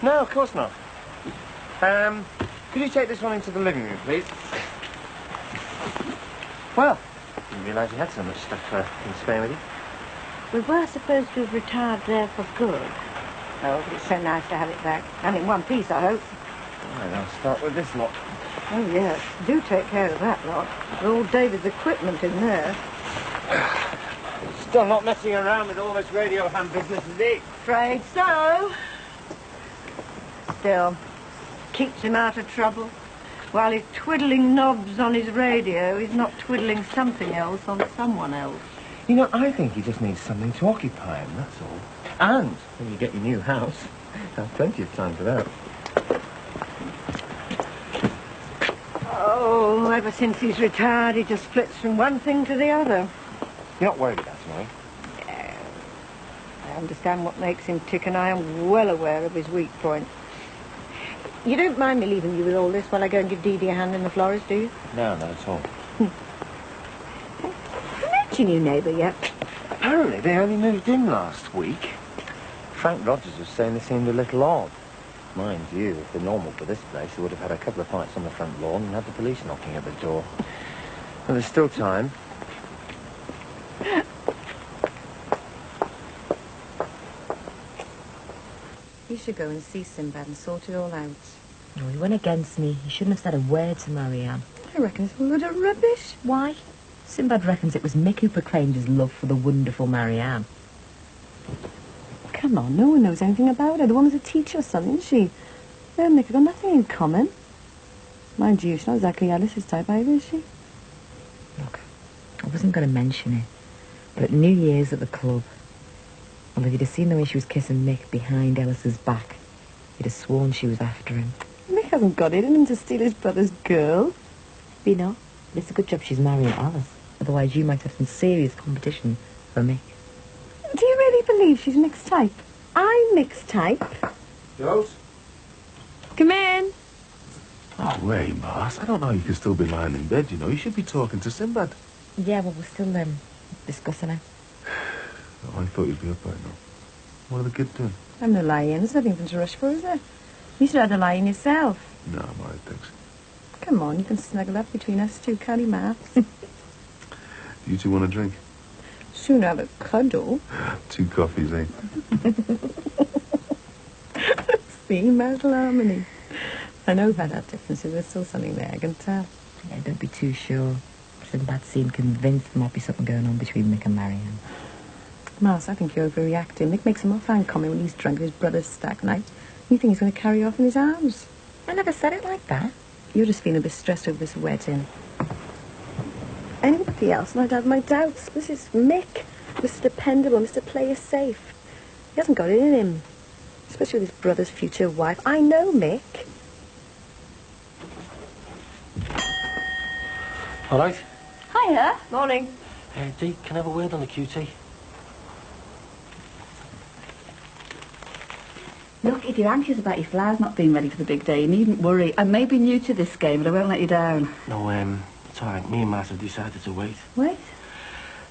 No, of course not. Could you take this one into the living room, please? Well, didn't realise you had so much stuff in Spain with you. We were supposed to have retired there for good. Oh, but it's so nice to have it back. And in one piece, I hope. Right, I'll start with this lot. Oh, yes. Do take care of that lot. All David's equipment in there. Still not messing around with all this radio ham business, is he? Afraid so. Still, keeps him out of trouble. While he's twiddling knobs on his radio, he's not twiddling something else on someone else. You know, I think he just needs something to occupy him, that's all. And when you get your new house, you'll have plenty of time for that. Oh, ever since he's retired, he just flits from one thing to the other. You're not worried about him, are you? No. I understand what makes him tick, and I am well aware of his weak point. You don't mind me leaving you with all this while I go and give Dee Dee a hand in the florist, do you? No, not at all. Have you met your new neighbour yet? Apparently they only moved in last week. Frank Rogers was saying they seemed a little odd. Mind you, if they're normal for this place, they would have had a couple of fights on the front lawn and had the police knocking at the door. But there's still time. You should go and see Sinbad and sort it all out. No, he went against me. He shouldn't have said a word to Marianne. I reckon it's a load of rubbish. Why? Sinbad reckons it was Mick who proclaimed his love for the wonderful Marianne. Come on, no one knows anything about her. The woman's a teacher's son, isn't she? Her and Mick have got nothing in common. Mind you, she's not exactly Alice's type either, is she? Look, I wasn't going to mention it, but at New Year's at the club, well, if you'd have seen the way she was kissing Mick behind Alice's back, you'd have sworn she was after him. Mick hasn't got it in him to steal his brother's girl. You know, it's a good job she's marrying Alice. Otherwise, you might have some serious competition for Mick. Do you really believe she's Mick's type? I'm Mick's type. Jules? Come in. Oh, wait, Mars. I don't know how you can still be lying in bed, you know. You should be talking to Sinbad. Yeah, well, we're still discussing it. Oh, I thought you'd be up by now. What are the kids doing? I'm no lying. There's nothing for them to rush for, is there? You should have the lying yourself. No, I'm all right, thanks. Come on, you can snuggle up between us two, can't you, Maths? Do you two want a drink? Soon have a cuddle. 2 coffees, eh? See, marital harmony. I know we've had our differences. There's still something there, I can tell. Yeah, don't be too sure. Sinbad seemed convinced there might be something going on between Mick and Marianne. Mars, I think you're overreacting. Mick makes him off uncommon when he's drunk with his brother's stack night. You think he's going to carry you off in his arms. I never said it like that. You're just feeling a bit stressed over this wedding. Anybody else might have my doubts. This is Mick, Mr. Dependable, Mr. Player Safe. He hasn't got it in him, especially with his brother's future wife. I know Mick. All right. Hiya. Morning. Dee, can I have a word on the QT? Look, if you're anxious about your flowers not being ready for the big day, you needn't worry. I may be new to this game, but I won't let you down. No, it's all right. Me and Matt have decided to wait. Wait?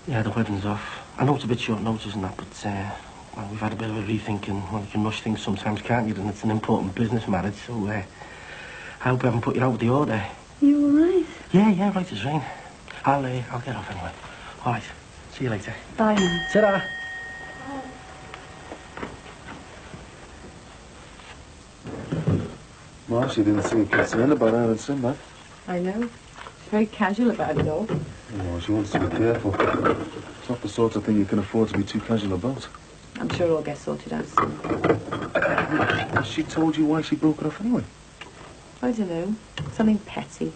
Yeah, the wedding's off. I know it's a bit short notice and that, but, well, we've had a bit of a rethink and, well, you can rush things sometimes, can't you? And it's an important business marriage, so, I hope I haven't put you out with the order. You all right? Yeah, right as rain. I'll get off anyway. All right. See you later. Bye now. Ta-ra. Well, she didn't seem concerned about her and Sinbad. I know. She's very casual about it all. Oh, she wants to be careful. It's not the sort of thing you can afford to be too casual about. I'm sure it'll get sorted out soon. Has she told you why she broke it off anyway? I don't know. Something petty.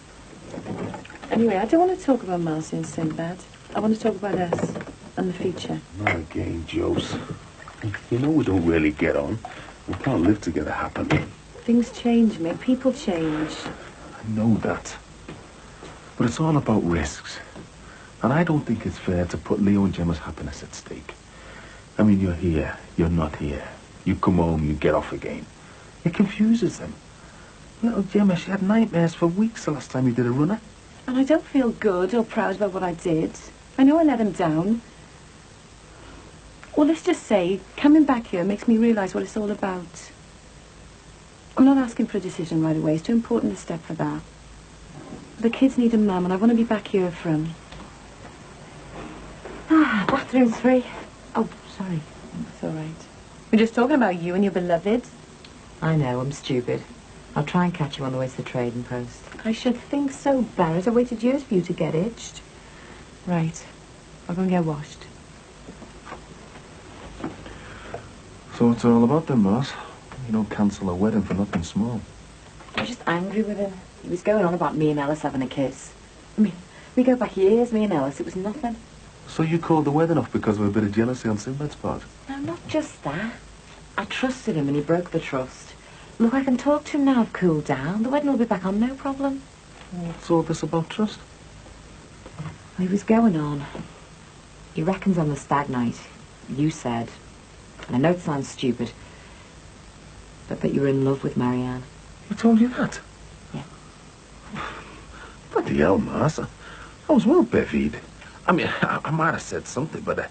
Anyway, I don't want to talk about Marcy and Sinbad. I want to talk about us and the future. Not again, Jose. You know we don't really get on. We can't live together happily. Things change, Mick. People change. I know that. But it's all about risks. And I don't think it's fair to put Leo and Gemma's happiness at stake. I mean, you're here, you're not here. You come home, you get off again. It confuses them. Little Gemma, she had nightmares for weeks the last time you did a runner. And I don't feel good or proud about what I did. I know I let him down. Well, let's just say, coming back here makes me realise what it's all about. I'm not asking for a decision right away. It's too important a step for that. The kids need a mum, and I want to be back here from... Bathroom's free. Oh, sorry. It's all right. We're just talking about you and your beloved. I know, I'm stupid. I'll try and catch him on the way to the trading post. I should think so, Barrett. I waited years for you to get itched. Right. I'll go and get washed. So what's it all about then, boss? You don't cancel a wedding for nothing small. I was just angry with him. He was going on about me and Ellis having a kiss. I mean, we go back years, me and Ellis. It was nothing. So you called the wedding off because of a bit of jealousy on Sinbad's part? No, not just that. I trusted him and he broke the trust. Look, I can talk to him now. I've cooled down. The wedding will be back on, no problem. What's all this about trust? He was going on. He reckons on the stag night, you said, and I know it sounds stupid, but that you were in love with Marianne. He told you that? Yeah. Bloody hell, Mars. I was well bevied. I mean, I might have said something, but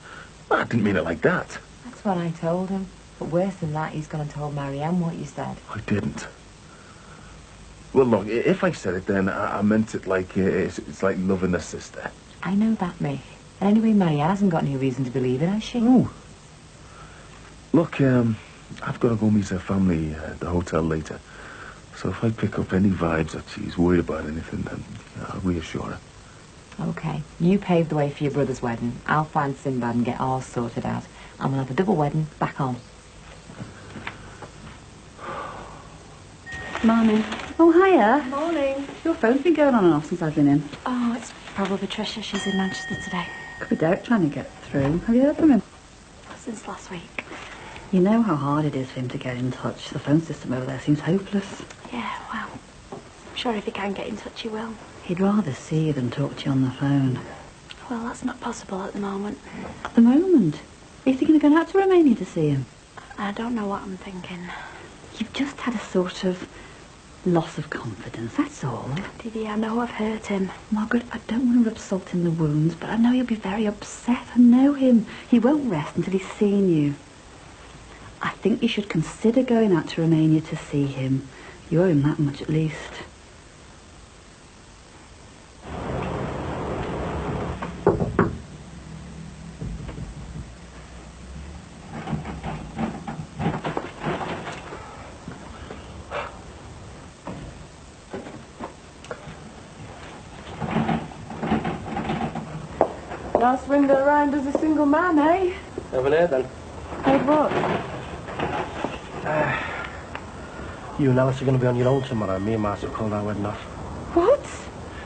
I didn't mean it like that. That's what I told him. But worse than that, he's gone and told Marianne what you said. I didn't. Well, look, if I said it then, I meant it like it's like loving a sister. I know that, mate. And anyway, Marianne hasn't got any reason to believe it, has she? No. Look, I've got to go meet her family at the hotel later. So if I pick up any vibes that she's worried about anything, then I'll reassure her. Okay. You paved the way for your brother's wedding. I'll find Sinbad and get ours sorted out. And we'll have a double wedding back on. Morning. Oh, hiya. Morning. Your phone's been going on and off since I've been in. Oh, it's probably Tricia. She's in Manchester today. Could be Derek trying to get through. Have you heard from him? Since last week. You know how hard it is for him to get in touch. The phone system over there seems hopeless. Yeah, well, I'm sure if he can get in touch, he will. He'd rather see you than talk to you on the phone. Well, that's not possible at the moment. At the moment? Are you thinking of going out to Romania to see him? I don't know what I'm thinking. You've just had a sort of loss of confidence, that's all. Didi, I know I've hurt him. Margaret, I don't want to rub salt in the wounds, but I know he'll be very upset. I know him. He won't rest until he's seen you. I think you should consider going out to Romania to see him. You owe him that much at least. Last window around as a single man, eh? Over there, then. Heard what? You and Alice are going to be on your own tomorrow. Me and Martha called our wedding off. What?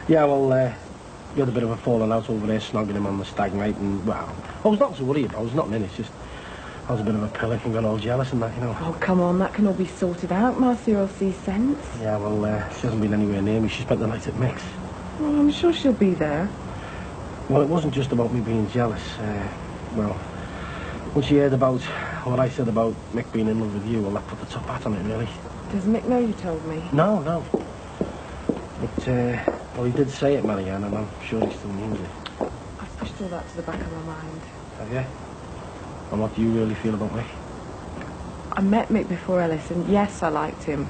Yeah, well, you had a bit of a falling out over there, snogging him on the stag night, and, well, I was not to worry about. I was nothing in it. It's just, I was a bit of a pillock and got all jealous and that, you know. Oh, come on, that can all be sorted out. Marcia will see sense. Yeah, well, she hasn't been anywhere near me. She spent the night at Mick's. Well, I'm sure she'll be there. Well, it wasn't just about me being jealous. Well, when she heard about what I said about Mick being in love with you, well, that put the top hat on it, really. Does Mick know you told me? No. But, well, he did say it, Marianne, and I'm sure he still means it. I've pushed all that to the back of my mind. Have you? And what do you really feel about Mick? I met Mick before Ellis, and yes, I liked him.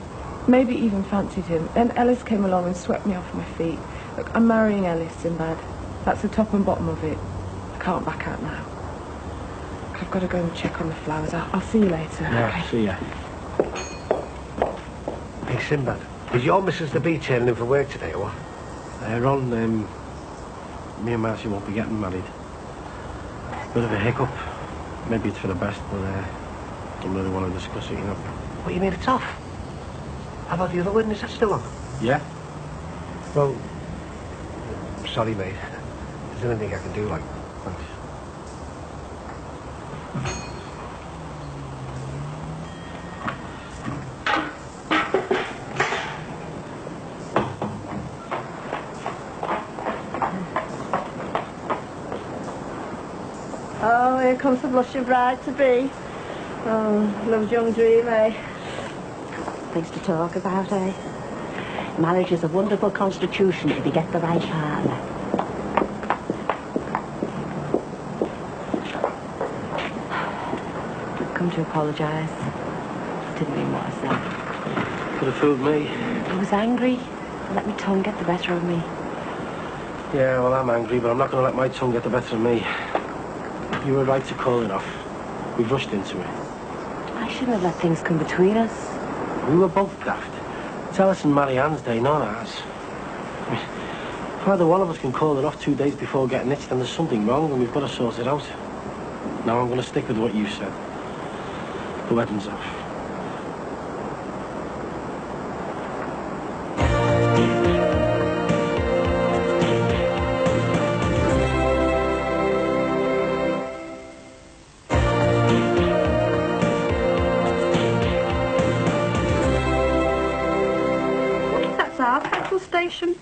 Maybe even fancied him. Then Ellis came along and swept me off my feet. Look, I'm marrying Ellis, Sinbad. That's the top and bottom of it. I can't back out now. I've got to go and check on the flowers. I'll see you later. Yeah, okay? see ya. Hey, Sinbad, is your Mrs. the Bee turning in for work today, or what? Ron, me and Marcy won't be getting married. Bit of a hiccup. Maybe it's for the best, but don't really want to discuss it, you know. What, you mean it's off? How about the other wedding? Is that still on? Yeah? Well, sorry, mate. Is there anything I can do, like? Thanks. Oh, here comes the blushing bride-to-be. Oh, love's young dream, eh? Things to talk about, eh? Marriage is a wonderful constitution if you get the right partner. I've come to apologise. Didn't mean what I said. could have fooled me. I was angry. I let my tongue get the better of me. Yeah, well, I'm angry, but I'm not going to let my tongue get the better of me. You were right to call it off. We rushed into it. I shouldn't have let things come between us. We were both daft. It's Alice and Marianne's day, not ours. I mean, if either one of us can call it off 2 days before getting itched, then there's something wrong and we've got to sort it out. Now I'm going to stick with what you said. The wedding's off.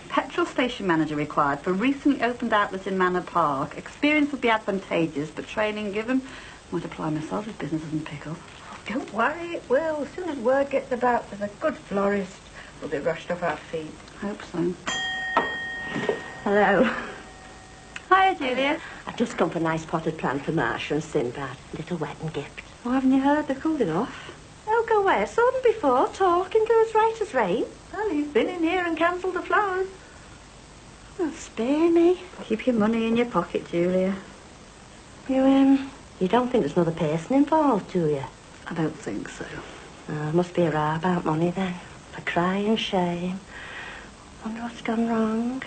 Petrol station manager required for recently opened outlet in Manor Park. Experience would be advantageous, but training given. Might apply myself if business isn't pickled. Oh, don't worry, it will. As soon as word gets about there's a good florist, we'll be rushed off our feet. Hope so. Hello. Hiya, Julia. I've just come for a nice potted plant for Marcia and Sinbad. Little wedding gift. Oh, haven't you heard? They've called it off. Oh, go where? Saw them before. Talking goes right as rain. Well, he's been in here and cancelled the flowers. Oh, spare me. Keep your money in your pocket, Julia. You don't think there's another person involved, do you? I don't think so. Must be a row about money then. For crying shame. Wonder what's gone wrong.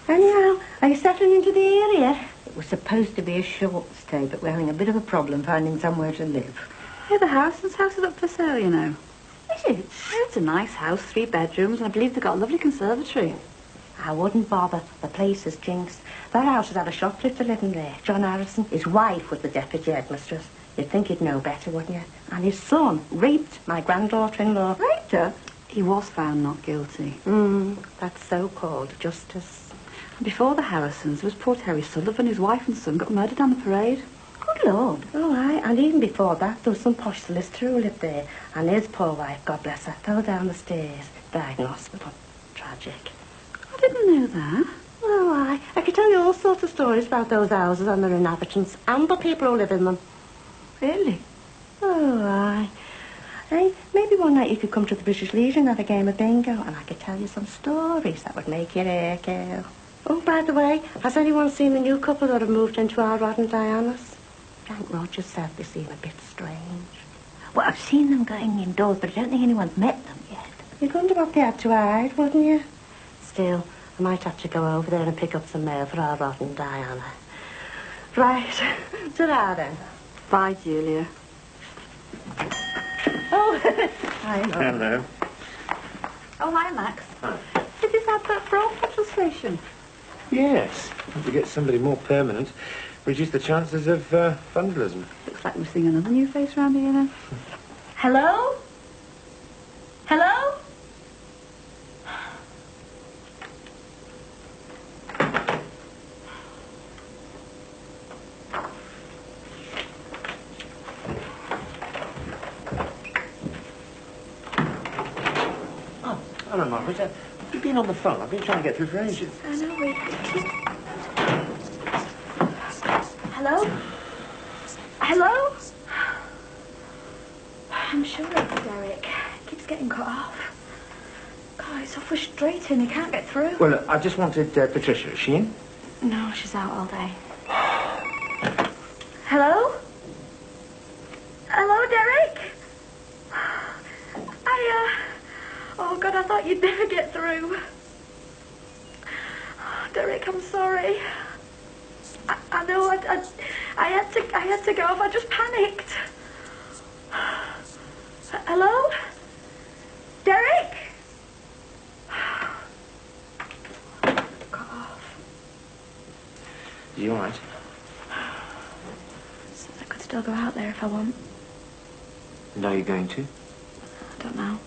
Anyhow, are you settling into the area? It was supposed to be a short stay, but we're having a bit of a problem finding somewhere to live. Hey, the house is up for sale, you know. Is it? It's a nice house, 3 bedrooms, and I believe they've got a lovely conservatory. I wouldn't bother. The place is jinx. That house has had a shoplifter living there, John Harrison. His wife was the deputy headmistress. You'd think he'd know better, wouldn't you? And his son raped my granddaughter-in-law. Raped her? He was found not guilty. That's so-called justice. And before the Harrisons, there was poor Terry Sullivan. His wife and son got murdered on the parade. Good Lord. Oh, aye. And even before that, there was some posh solicitor who lived there. And his poor wife, God bless her, fell down the stairs, died in hospital. Tragic. I didn't know that. Oh, aye. I could tell you all sorts of stories about those houses and their inhabitants and the people who live in them. Really? Oh, aye. Hey, maybe one night you could come to the British Legion and have a game of bingo, and I could tell you some stories that would make your hair curl. Oh, by the way, has anyone seen the new couple that have moved into our Rod and Diana's? Frank Rogers said they seem a bit strange. Well, I've seen them going indoors, but I don't think anyone's met them yet. You'd wonder what they had to hide, wouldn't you? Still, I might have to go over there and pick up some mail for our Rod and Diana. Right. Ta-ra then. Bye, Julia. Oh, hi, Mum. Hello. Oh, hi, Max. Is this advert for our petrol station? Yes. If we get somebody more permanent, reduce the chances of vandalism. Looks like we're seeing another new face around here now. Hello? Hello? Hello, Margaret. You've been on the phone. I've been trying to get through for ages. I know, wait. Hello? Hello? I'm sure it's Derek. He keeps getting cut off. God, it's so frustrating. He can't get through. Well, look, I just wanted Patricia. Is she in? No, she's out all day. Hello? Hello, Derek? Oh, God, I thought you'd never get through. Oh, Derek, I'm sorry. I know I had to go off. I just panicked. Hello? Derek? Got off. Are you all right? So I could still go out there if I want. And are you going to? I don't know.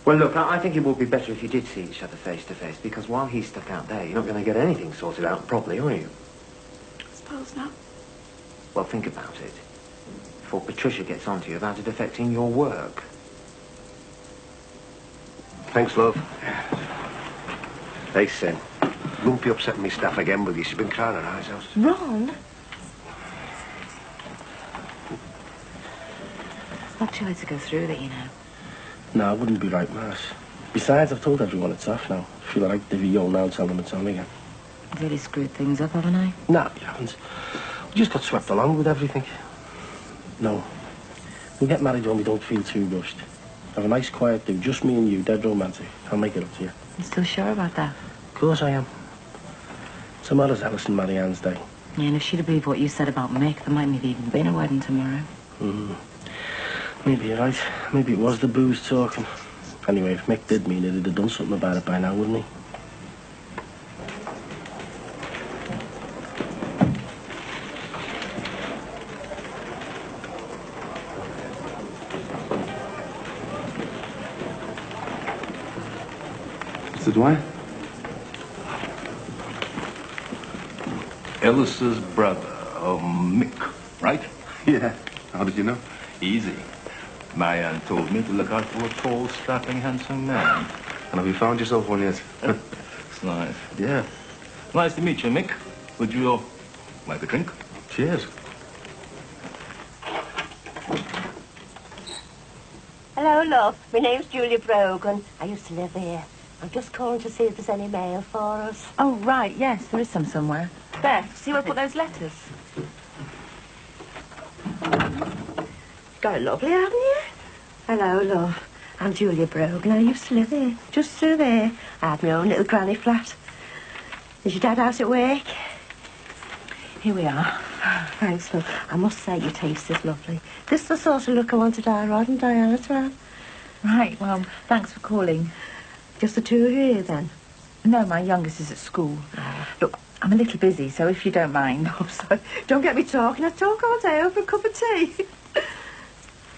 Well, look, I think it would be better if you did see each other face to face, because while he's stuck out there, you're not going to get anything sorted out properly, are you? I suppose not. Well, think about it. Before Patricia gets onto you about it affecting your work. Thanks, love. Hey, Sin. You won't be upsetting me staff again, will you? She's been crying her eyes out. Ron? Not too late to go through that, you know. No, it wouldn't be right, Mars. Besides, I've told everyone it's off now. I feel like divvy all now, tell them it's on again. I've really screwed things up, haven't I? Nah, you haven't. We just got swept along with everything. No. We'll get married when we don't feel too rushed. Have a nice quiet do, just me and you, dead romantic. I'll make it up to you. You still sure about that? Of course I am. Tomorrow's Alice and Marianne's day. Yeah, and if she'd have believed what you said about Mick, there might have even been a wedding tomorrow. Maybe you're right. Maybe it was the booze talking. Anyway, if Mick did mean it, he'd have done something about it by now, wouldn't he? Mr. Dwyer? Ellis's brother, Mick, right? Yeah. How did you know? Easy. Marianne told me to look out for a tall, strapping, handsome man. And have you found yourself one yet? It's nice. Yeah. Nice to meet you, Mick. Would you like a drink? Cheers. Hello, love. My name's Julia Brogan. I used to live here. I'm just calling to see if there's any mail for us. Oh, right, yes, there is some somewhere. Beth, see where I put those letters? Got it lovely, haven't you? Hello, love. I'm Julia Brogan. I used to live here. Just through there. I had my own little granny flat. Is your dad out at work? Here we are. Thanks, love. I must say your taste is lovely. This is the sort of look I wanted our Rod and Diana to have. Right, well, thanks for calling. Just the two of you here, then? No, my youngest is at school. Look, I'm a little busy, so if you don't mind... Oh, sorry. Don't get me talking. I talk all day over a cup of tea.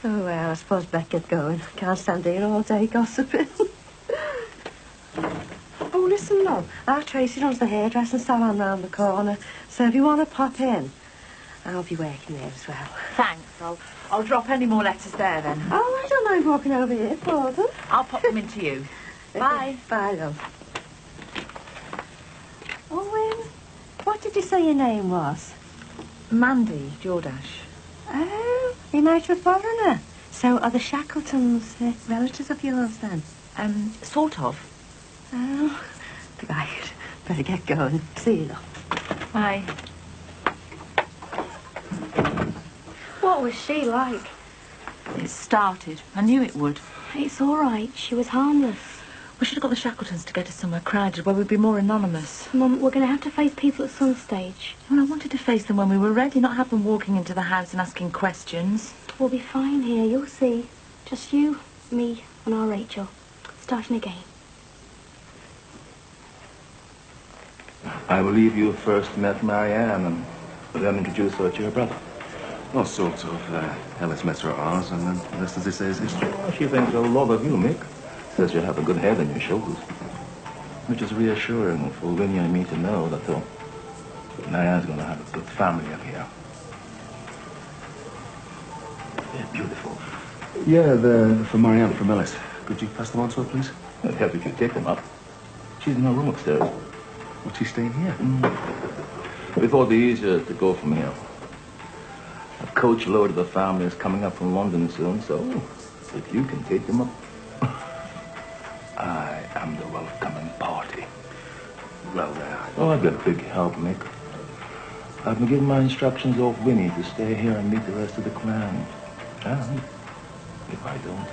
Oh, well, I suppose Beck get going. Can't stand here all day gossiping. Oh, listen, love. Our Tracy runs the hairdressing salon round the corner. So if you want to pop in, I'll be working there as well. Thanks. I'll drop any more letters there, then. Oh, I don't mind walking over here for them. I'll pop them into you. Bye. Bye, love. Oh, what did you say your name was? Mandy Jordash. Oh, you married to a foreigner. So are the Shackletons relatives of yours, then? Sort of. Oh, right. Better get going. See you, love. Bye. What was she like? It started. I knew it would. It's all right. She was harmless. We should have got the Shackletons to get us somewhere crowded where we'd be more anonymous. Mum, we're going to have to face people at some stage. Well, I wanted to face them when we were ready, not have them walking into the house and asking questions. We'll be fine here, you'll see. Just you, me, and our Rachel. Starting again. I believe you first met Marianne and then introduced her to your brother. Well, sort of. Ellis met her at ours, and then the rest, as they say, is history. Well, she thinks a lot of you, Mick. Says you have a good head on your shoulders. Which is reassuring for Winnie and me to know that Marianne's going to have a good family up here. They're beautiful. Yeah, they're for Marianne from Ellis. Could you pass them on to her, please? I'd help if you take them up. She's in her room upstairs. What's she staying here? We thought it'd be easier to go from here. A coachload of the family is coming up from London soon, so if you can take them up. I am the welcoming party. Well, I've got a big help, Mick. I've been given my instructions off Winnie to stay here and meet the rest of the clan. And if I don't,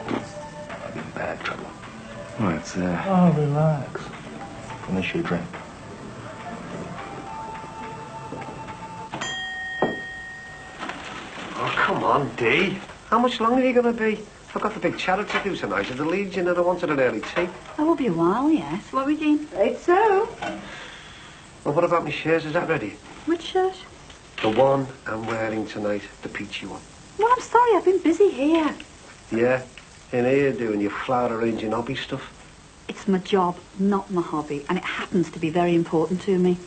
I'll be in bad trouble. Right, Oh, relax. Finish your drink. Oh, come on, Dee. How much longer are you going to be? I've got the big charity to do tonight at the Legion and I wanted an early tea. That will be a while, yes. What are we doing? Right, so. Well, what about my shares? Is that ready? Which shirt? The one I'm wearing tonight, the peachy one. Well, I'm sorry, I've been busy here. Yeah, in here doing your flower arranging hobby stuff. It's my job, not my hobby, and it happens to be very important to me.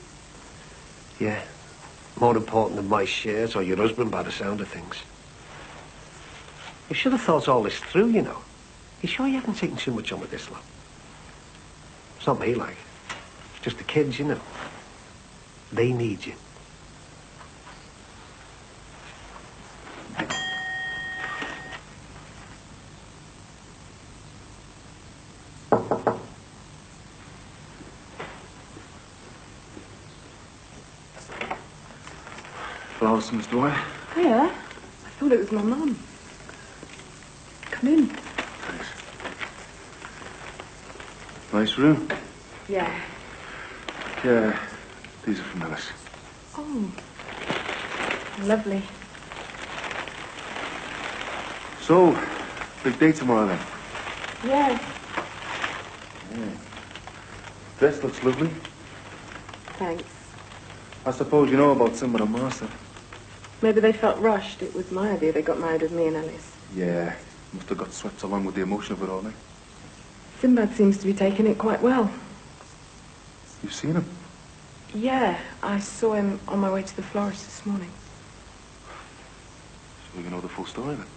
Yeah, more important than my shares or your husband by the sound of things. You should have thought all this through, you know. You sure you haven't taken too much on with this lot? It's not me, like. It's just the kids, you know. They need you. Morrison, Miss Dwyer. Hiya. I thought it was my mum. Come in. Thanks. Nice room. Yeah. Yeah, these are from Alice. Oh. Lovely. So, big day tomorrow then? Yeah. Dress looks lovely. Thanks. I suppose you know about Simba and Master. Maybe they felt rushed. It was my idea they got married with me and Ellis. Yeah, must have got swept along with the emotion of it all, eh? Sinbad seems to be taking it quite well. You've seen him? Yeah, I saw him on my way to the florist this morning. So you know the full story then?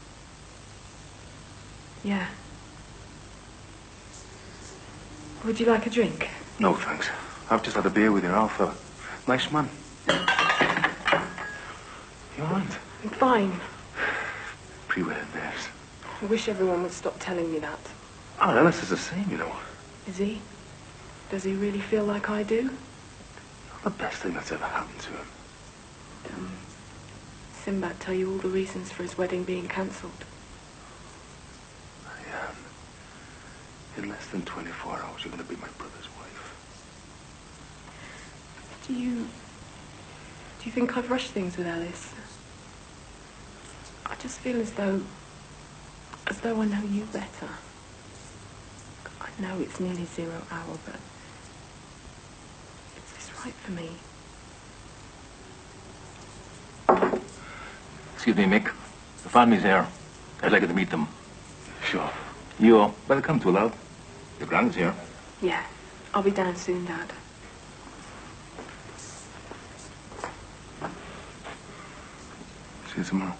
Yeah. Would you like a drink? No, thanks. I've just had a beer with your old fella. Nice man. You all right? I'm fine. Pre-wedding nerves. I wish everyone would stop telling me that. Oh, Ellis is the same, you know. Is he? Does he really feel like I do? The best thing that's ever happened to him. Sinbad tell you all the reasons for his wedding being cancelled? In less than 24 hours, you're going to be my brother's wife. Do you think I've rushed things with Alice? I just feel as though I know you better. I know it's nearly 0 hour, but is this right for me? Excuse me, Mick. The family's here. I'd like you to meet them. Sure. You're welcome to allow. The grand's here. Yeah, I'll be down soon, Dad. See you tomorrow.